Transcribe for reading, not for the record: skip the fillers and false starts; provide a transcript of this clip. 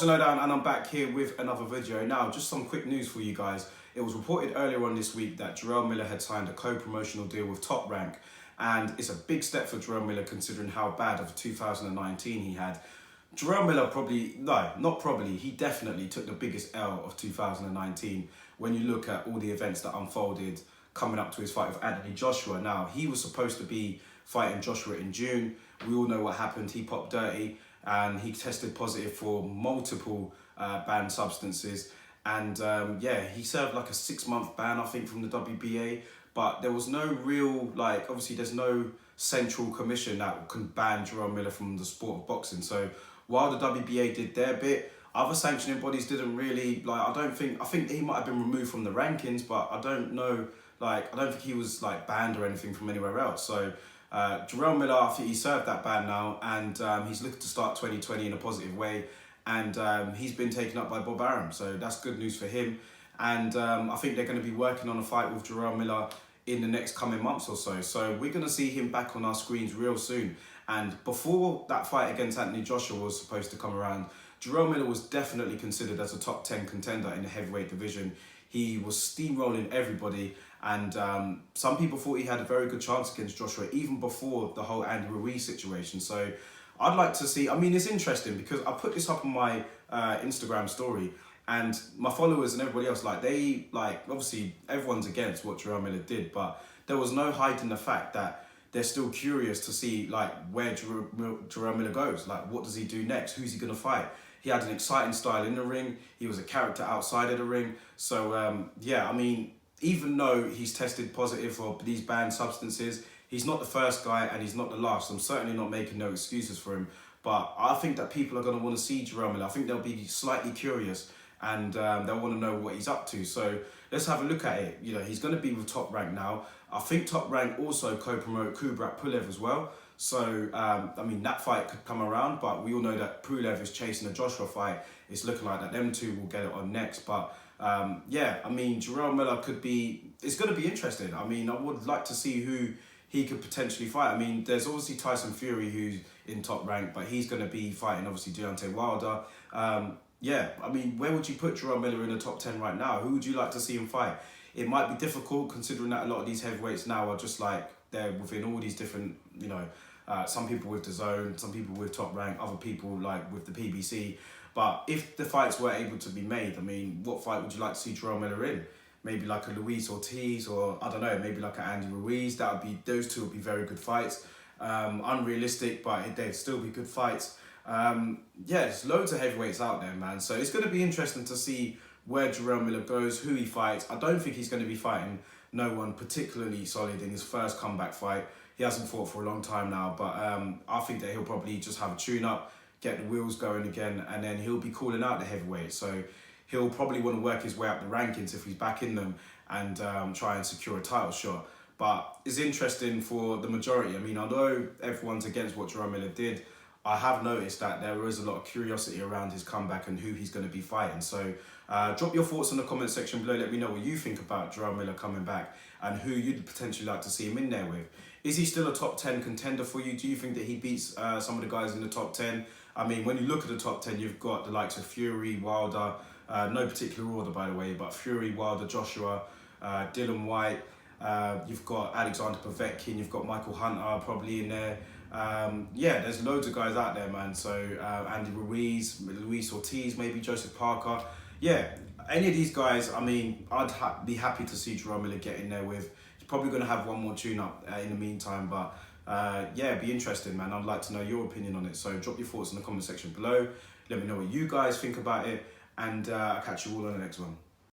to Lowdown, and I'm back here with another video. Now, just some quick news for you guys. It was reported earlier on this week that Jarrell Miller had signed a co-promotional deal with Top Rank, and it's a big step for Jarrell Miller considering how bad of 2019 he had. Jarrell Miller he definitely took the biggest L of 2019 when you look at all the events that unfolded coming up to his fight with Anthony Joshua. Now, he was supposed to be fighting Joshua in June. We all know what happened. He popped dirty and he tested positive for multiple banned substances. And he served like a 6-month ban, I think, from the WBA. But there was no real, obviously there's no central commission that can ban Jarrell Miller from the sport of boxing. So while the WBA did their bit, other sanctioning bodies didn't really, I think he might have been removed from the rankings, but I don't know, I don't think he was banned or anything from anywhere else. So Jarrell Miller, I think he served that ban now, and he's looking to start 2020 in a positive way. And he's been taken up by Bob Arum, so that's good news for him. And I think they're going to be working on a fight with Jarrell Miller in the next coming months or so. So we're going to see him back on our screens real soon. And before that fight against Anthony Joshua was supposed to come around, Jarrell Miller was definitely considered as a top 10 contender in the heavyweight division. He was steamrolling everybody, and some people thought he had a very good chance against Joshua even before the whole Andy Ruiz situation. So I'd like to see, it's interesting because I put this up on my Instagram story, and my followers and everybody else, obviously everyone's against what Jarrell Miller did, but there was no hiding the fact that they're still curious to see where Jarrell Miller goes. What does he do next? Who's he gonna fight? He had an exciting style in the ring. He was a character outside of the ring. So even though he's tested positive for these banned substances, he's not the first guy and he's not the last. I'm certainly not making no excuses for him, but I think that people are going to want to see Jarrell Miller. I think they'll be slightly curious, and they'll want to know what he's up to. So let's have a look at it. He's going to be with Top Rank now. I think Top Rank also co-promote Kubrat Pulev as well. So, that fight could come around, but we all know that Pulev is chasing a Joshua fight. It's looking like that them two will get it on next. But, Jarrell Miller it's going to be interesting. I would like to see who he could potentially fight. There's obviously Tyson Fury who's in Top Rank, but he's going to be fighting, obviously, Deontay Wilder. Where would you put Jarrell Miller in the top 10 right now? Who would you like to see him fight? It might be difficult considering that a lot of these heavyweights now are just they're within all these different, some people with DAZN, some people with Top Rank, other people with the PBC. But if the fights were able to be made, what fight would you like to see Jarrell Miller in? Maybe like a Luis Ortiz, or I don't know, maybe like an Andy Ruiz. Those two would be very good fights. Unrealistic, but they'd still be good fights. There's loads of heavyweights out there, man. So it's going to be interesting to see where Jarrell Miller goes, who he fights. I don't think he's going to be fighting no one particularly solid in his first comeback fight. He hasn't fought for a long time now, but I think that he'll probably just have a tune-up, get the wheels going again, and then he'll be calling out the heavyweights. So he'll probably want to work his way up the rankings if he's back in them, and try and secure a title shot. But it's interesting for the majority. Although everyone's against what Jarrell Miller did, I have noticed that there is a lot of curiosity around his comeback and who he's going to be fighting. So drop your thoughts in the comment section below. Let me know what you think about Jarrell Miller coming back and who you'd potentially like to see him in there with. Is he still a top 10 contender for you? Do you think that he beats some of the guys in the top 10? When you look at the top 10, you've got the likes of Fury, Wilder, no particular order, by the way, but Fury, Wilder, Joshua, Dylan White. You've got Alexander Povetkin. You've got Michael Hunter probably in there. There's loads of guys out there, man. So Andy Ruiz, Luis Ortiz, maybe Joseph Parker. Any of these guys, I'd be happy to see Jarrell Miller get in there with. He's probably going to have one more tune-up in the meantime, but it'd be interesting, man. I'd like to know your opinion on it. So drop your thoughts in the comment section below. Let me know what you guys think about it, and I'll catch you all on the next one.